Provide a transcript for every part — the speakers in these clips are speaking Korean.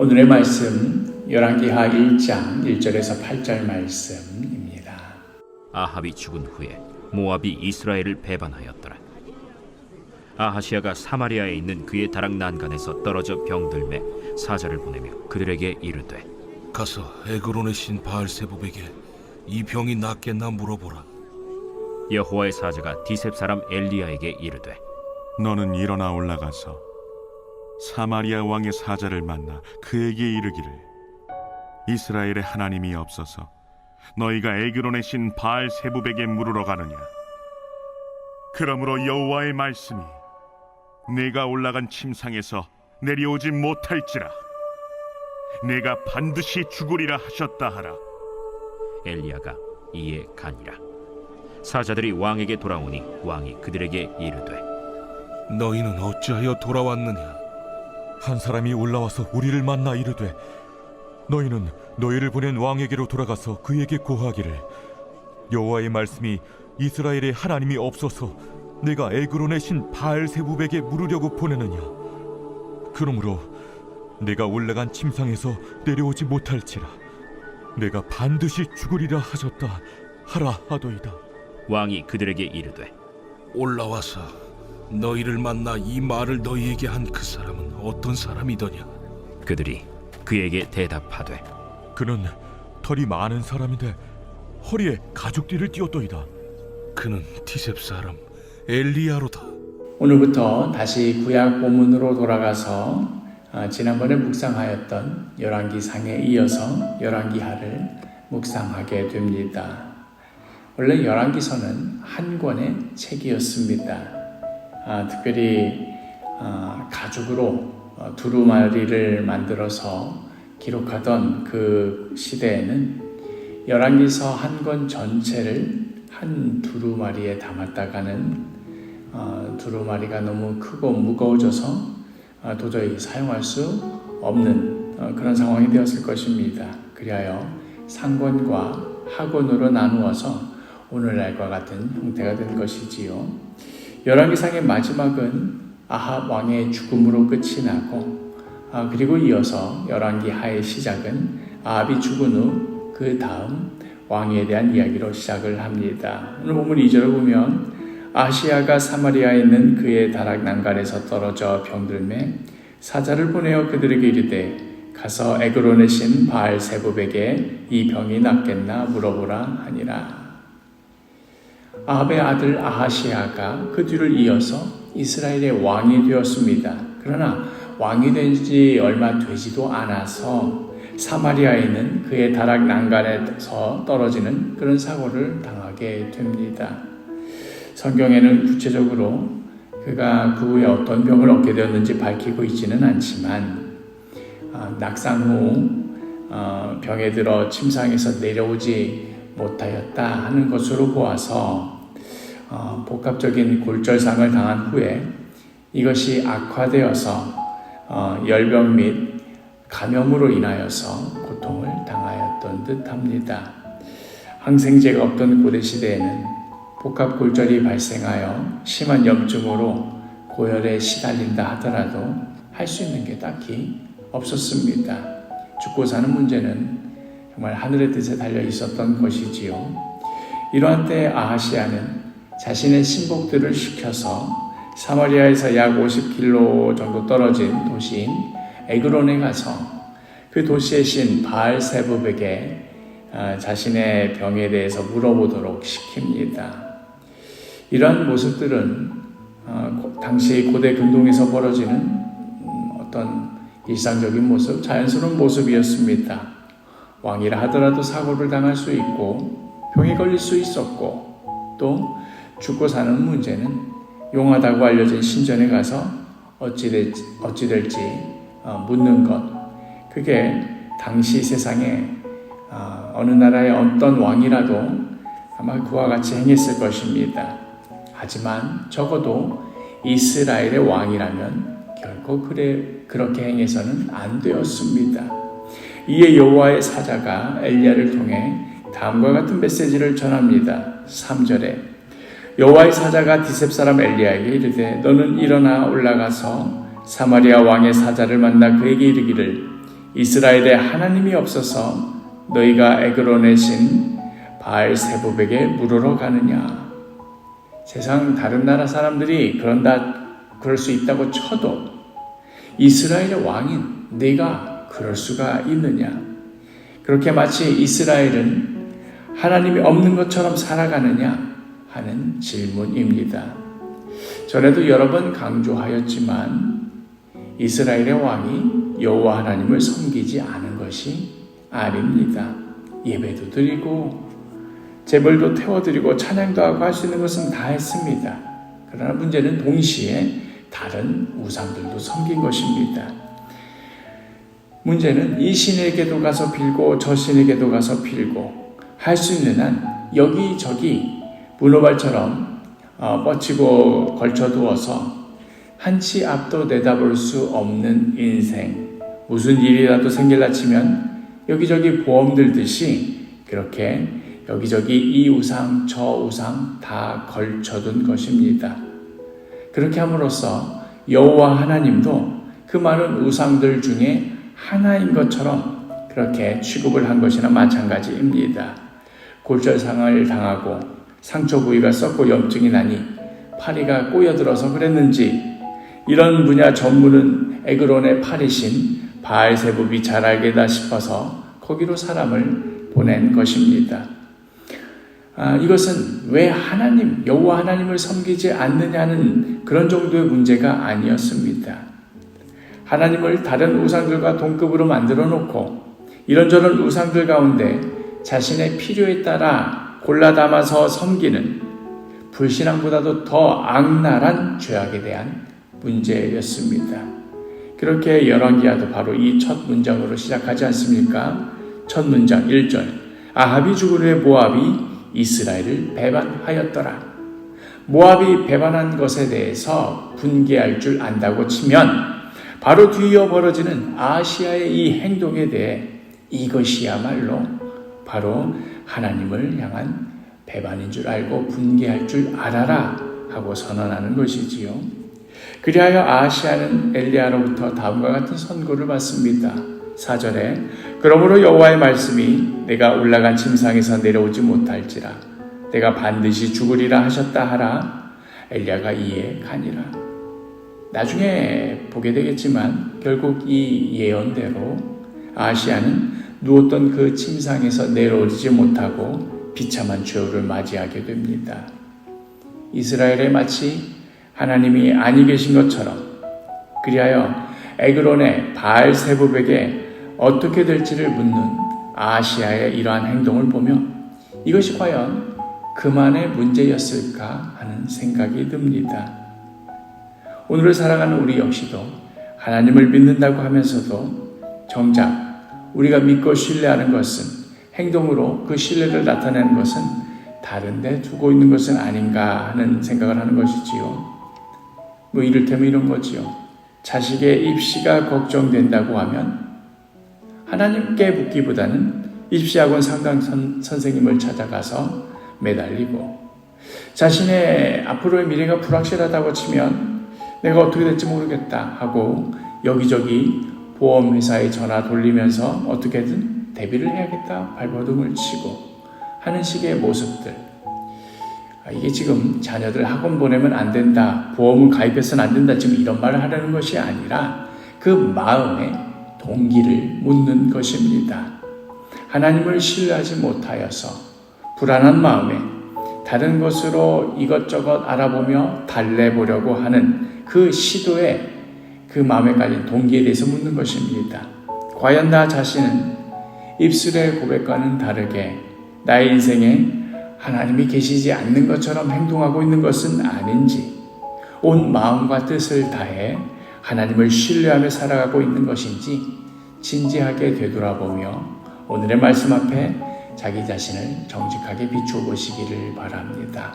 오늘의 말씀 열왕기하 1장 1절에서 8절 말씀입니다. 아합이 죽은 후에 모압이 이스라엘을 배반하였더라. 아하시아가 사마리아에 있는 그의 다락 난간에서 떨어져 병들매 사자를 보내며 그들에게 이르되, 가서 에그론의 신 바알세붑에게 이 병이 낫겠나 물어보라. 여호와의 사자가 디셉 사람 엘리야에게 이르되, 너는 일어나 올라가서 사마리아 왕의 사자를 만나 그에게 이르기를, 이스라엘의 하나님이 없어서 너희가 에그론의 신 바알세붑에게 물으러 가느냐? 그러므로 여호와의 말씀이 내가 올라간 침상에서 내려오지 못할지라 내가 반드시 죽으리라 하셨다 하라. 엘리야가 이에 가니라. 사자들이 왕에게 돌아오니 왕이 그들에게 이르되, 너희는 어찌하여 돌아왔느냐? 한 사람이 올라와서 우리를 만나 이르되, 너희는 너희를 보낸 왕에게로 돌아가서 그에게 고하기를, 여호와의 말씀이 이스라엘의 하나님이 없어서 내가 에그론의 신 바알세붑에게 물으려고 보내느냐? 그러므로 내가 올라간 침상에서 내려오지 못할지라 내가 반드시 죽으리라 하셨다 하라 하도이다. 왕이 그들에게 이르되, 올라와서 너희를 만나 이 말을 너희에게 한 그 사람은 어떤 사람이더냐? 그들이 그에게 대답하되, 그는 털이 많은 사람인데 허리에 가죽띠를 띠었더이다. 그는 디셉 사람 엘리야로다. 오늘부터 다시 구약 본문으로 돌아가서 지난번에 묵상하였던 열왕기상에 이어서 열왕기하를 묵상하게 됩니다. 원래 열왕기서는 한 권의 책이었습니다. 특별히 가죽으로 두루마리를 만들어서 기록하던 그 시대에는 열왕기서 한 권 전체를 한 두루마리에 담았다가는 두루마리가 너무 크고 무거워져서 도저히 사용할 수 없는 그런 상황이 되었을 것입니다. 그리하여 상권과 하권으로 나누어서 오늘날과 같은 형태가 된 것이지요. 열왕기상의 마지막은 아합 왕의 죽음으로 끝이 나고, 그리고 이어서 열왕기하의 시작은 아합이 죽은 후 그 다음 왕에 대한 이야기로 시작을 합니다. 오늘 본문 2절을 보면, 아시아가 사마리아에 있는 그의 다락 난간에서 떨어져 병들매 사자를 보내어 그들에게 이르되, 가서 에그론의 신 바알세붑에게 이 병이 낫겠나 물어보라 하니라. 아합의 아들 아하시아가 그 뒤를 이어서 이스라엘의 왕이 되었습니다. 그러나 왕이 된 지 얼마 되지도 않아서 사마리아에 있는 그의 다락 난간에서 떨어지는 그런 사고를 당하게 됩니다. 성경에는 구체적으로 그가 그 후에 어떤 병을 얻게 되었는지 밝히고 있지는 않지만, 낙상 후 병에 들어 침상에서 내려오지 못하였다 하는 것으로 보아서 복합적인 골절상을 당한 후에 이것이 악화되어서 열병 및 감염으로 인하여서 고통을 당하였던 듯합니다. 항생제가 없던 고대 시대에는 복합골절이 발생하여 심한 염증으로 고열에 시달린다 하더라도 할 수 있는 게 딱히 없었습니다. 죽고 사는 문제는 정말 하늘의 뜻에 달려 있었던 것이지요. 이러한 때 아하시아는 자신의 신복들을 시켜서 사마리아에서 약 50km 정도 떨어진 도시인 에그론에 가서 그 도시의 신 바알세붑에게 자신의 병에 대해서 물어보도록 시킵니다. 이러한 모습들은 당시 고대 근동에서 벌어지는 어떤 일상적인 모습, 자연스러운 모습이었습니다. 왕이라 하더라도 사고를 당할 수 있고 병에 걸릴 수 있었고, 또 죽고 사는 문제는 용하다고 알려진 신전에 가서 어찌 될지 묻는 것, 그게 당시 세상에 어느 나라의 어떤 왕이라도 아마 그와 같이 행했을 것입니다. 하지만 적어도 이스라엘의 왕이라면 결코 그렇게 행해서는 안 되었습니다. 이에 여호와의 사자가 엘리야를 통해 다음과 같은 메시지를 전합니다. 3절에 여호와의 사자가 디셉 사람 엘리야에게 이르되, 너는 일어나 올라가서 사마리아 왕의 사자를 만나 그에게 이르기를, 이스라엘에 하나님이 없어서 너희가 에그론에 신 바알세붑에게 물으러 가느냐. 세상 다른 나라 사람들이 그럴 수 있다고 쳐도 이스라엘의 왕인 네가 그럴 수가 있느냐. 그렇게 마치 이스라엘은 하나님이 없는 것처럼 살아가느냐 하는 질문입니다. 전에도 여러 번 강조하였지만 이스라엘의 왕이 여호와 하나님을 섬기지 않은 것이 아닙니다. 예배도 드리고 제물도 태워드리고 찬양도 하고 할 수 있는 것은 다 했습니다. 그러나 문제는 동시에 다른 우상들도 섬긴 것입니다. 문제는 이 신에게도 가서 빌고 저 신에게도 가서 빌고 할 수 있는 한 여기저기 문어발처럼 뻗치고 걸쳐두어서 한치 앞도 내다볼 수 없는 인생, 무슨 일이라도 생길라 치면 여기저기 보험 들듯이 그렇게 여기저기 이 우상 저 우상 다 걸쳐둔 것입니다. 그렇게 함으로써 여호와 하나님도 그 많은 우상들 중에 하나인 것처럼 그렇게 취급을 한 것이나 마찬가지입니다. 골절상을 당하고 상처 부위가 썩고 염증이 나니 파리가 꼬여들어서 그랬는지 이런 분야 전문은 에그론의 파리신 바알세붑이 잘 알게다 싶어서 거기로 사람을 보낸 것입니다. 이것은 왜 여호와 하나님을 섬기지 않느냐는 그런 정도의 문제가 아니었습니다. 하나님을 다른 우상들과 동급으로 만들어 놓고 이런저런 우상들 가운데 자신의 필요에 따라 골라 담아서 섬기는 불신앙보다도 더 악랄한 죄악에 대한 문제였습니다. 그렇게 열왕기하도 바로 이 첫 문장으로 시작하지 않습니까? 첫 문장 1절 아합이 죽은 후에 모압이 이스라엘을 배반하였더라. 모압이 배반한 것에 대해서 분개할 줄 안다고 치면 바로 뒤이어 벌어지는 아하시아의 이 행동에 대해 이것이야말로 바로 하나님을 향한 배반인 줄 알고 분개할 줄 알아라 하고 선언하는 것이지요. 그리하여 아하시아는 엘리야로부터 다음과 같은 선고를 받습니다. 4절에 그러므로 여호와의 말씀이 내가 올라간 침상에서 내려오지 못할지라 내가 반드시 죽으리라 하셨다 하라. 엘리야가 이에 가니라. 나중에 보게 되겠지만 결국 이 예언대로 아하시아는 누웠던 그 침상에서 내려오지 못하고 비참한 최후를 맞이하게 됩니다. 이스라엘에 마치 하나님이 아니 계신 것처럼 그리하여 에그론의 바알세붑에게 어떻게 될지를 묻는 아하시아의 이러한 행동을 보며 이것이 과연 그만의 문제였을까 하는 생각이 듭니다. 오늘을 살아가는 우리 역시도 하나님을 믿는다고 하면서도 정작 우리가 믿고 신뢰하는 것은 행동으로 그 신뢰를 나타내는 것은 다른 데 두고 있는 것은 아닌가 하는 생각을 하는 것이지요. 이를테면 이런 거지요. 자식의 입시가 걱정된다고 하면 하나님께 묻기보다는 입시학원 상담 선생님을 찾아가서 매달리고 자신의 앞으로의 미래가 불확실하다고 치면 내가 어떻게 될지 모르겠다 하고 여기저기 보험회사에 전화 돌리면서 어떻게든 대비를 해야겠다 발버둥을 치고 하는 식의 모습들. 이게 지금 자녀들 학원 보내면 안 된다, 보험을 가입해서는 안 된다, 지금 이런 말을 하려는 것이 아니라 그 마음의 동기를 묻는 것입니다. 하나님을 신뢰하지 못하여서 불안한 마음에 다른 것으로 이것저것 알아보며 달래보려고 하는 그 시도에 그 마음에 깔린 동기에 대해서 묻는 것입니다. 과연 나 자신은 입술의 고백과는 다르게 나의 인생에 하나님이 계시지 않는 것처럼 행동하고 있는 것은 아닌지, 온 마음과 뜻을 다해 하나님을 신뢰하며 살아가고 있는 것인지 진지하게 되돌아보며 오늘의 말씀 앞에 자기 자신을 정직하게 비추어 보시기를 바랍니다.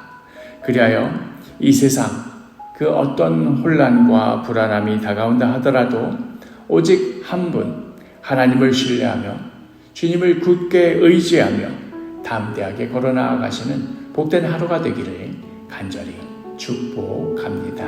그리하여 이 세상 그 어떤 혼란과 불안함이 다가온다 하더라도 오직 한 분 하나님을 신뢰하며 주님을 굳게 의지하며 담대하게 걸어나가시는 복된 하루가 되기를 간절히 축복합니다.